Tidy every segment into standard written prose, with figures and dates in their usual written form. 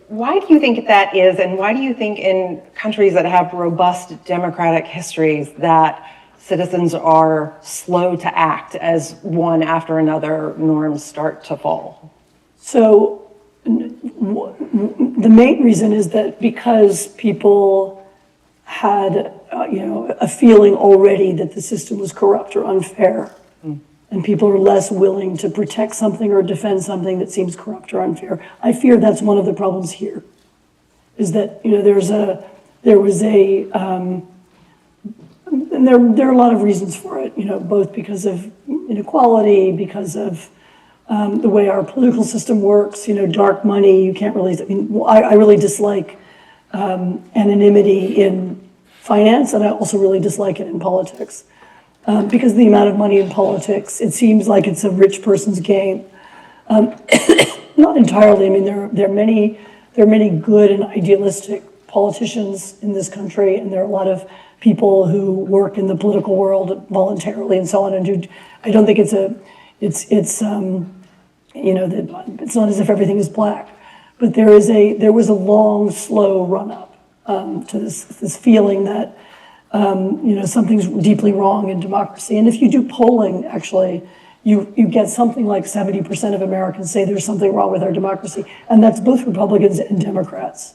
why do you think that is, and why do you think in countries that have robust democratic histories that citizens are slow to act as one after another norms start to fall? So the main reason is that because people had a feeling already that the system was corrupt or unfair, and people are less willing to protect something or defend something that seems corrupt or unfair. I fear that's one of the problems here, is that and there are a lot of reasons for it, both because of inequality, because of the way our political system works, dark money, you can't really, I really dislike anonymity in finance, and I also really dislike it in politics. Because of the amount of money in politics, it seems like it's a rich person's game. Not entirely. I mean, there are many good and idealistic politicians in this country, and there are a lot of people who work in the political world voluntarily and so on. And I don't think it's not as if everything is black, but there was a long, slow run up to this feeling that. Something's deeply wrong in democracy. And if you do polling, actually, you get something like 70% of Americans say there's something wrong with our democracy. And that's both Republicans and Democrats.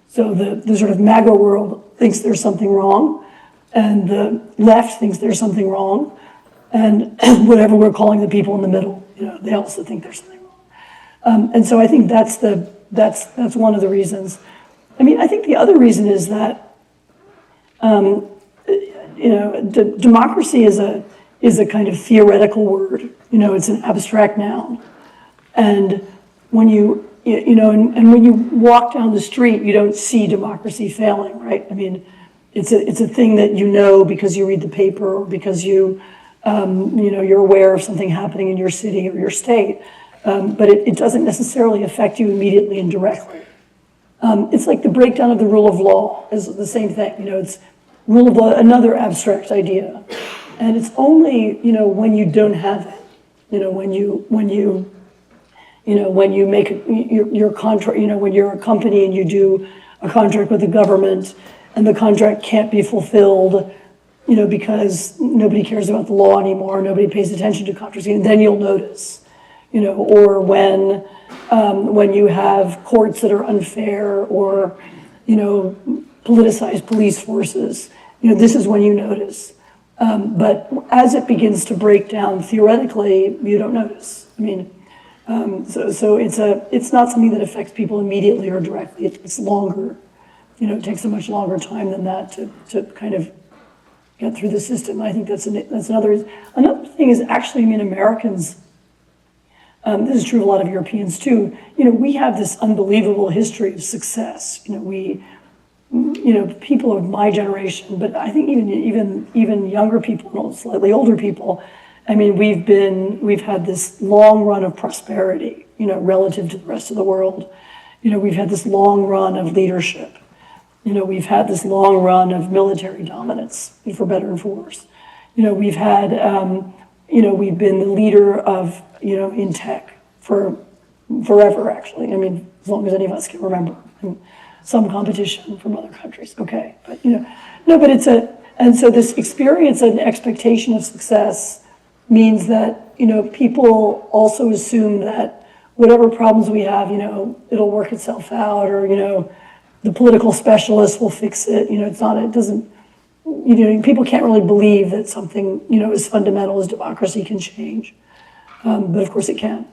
So the sort of MAGA world thinks there's something wrong, and the left thinks there's something wrong, and whatever we're calling the people in the middle, they also think there's something wrong. And so I think that's one of the reasons. I mean, I think the other reason is that democracy is a kind of theoretical word. It's an abstract noun, and when you when you walk down the street, you don't see democracy failing, right? I mean, it's a thing that because you read the paper or because you're aware of something happening in your city or your state, but it doesn't necessarily affect you immediately and directly. It's like the breakdown of the rule of law is the same thing. It's rule of law, another abstract idea, and it's only when you don't have it. When you make your contract. When you're a company and you do a contract with the government, and the contract can't be fulfilled, because nobody cares about the law anymore, nobody pays attention to contracts, and then you'll notice. Or when you have courts that are unfair, or politicized police forces, this is when you notice. But as it begins to break down theoretically, you don't notice. I mean, so it's not something that affects people immediately or directly. It's longer. It takes a much longer time than that to kind of get through the system. I think that's another reason. Another thing is actually, Americans. This is true of a lot of Europeans too. We have this unbelievable history of success. People of my generation, but I think even younger people, slightly older people. I mean, we've had this long run of prosperity, relative to the rest of the world. We've had this long run of leadership. We've had this long run of military dominance, for better and for worse. We've had, we've been the leader of, in tech for forever, actually. I mean, as long as any of us can remember. And some competition from other countries, okay. But, and so this experience and expectation of success means that, people also assume that whatever problems we have, it'll work itself out, or, the political specialists will fix it. People can't really believe that something, as fundamental as democracy can change. But of course it can.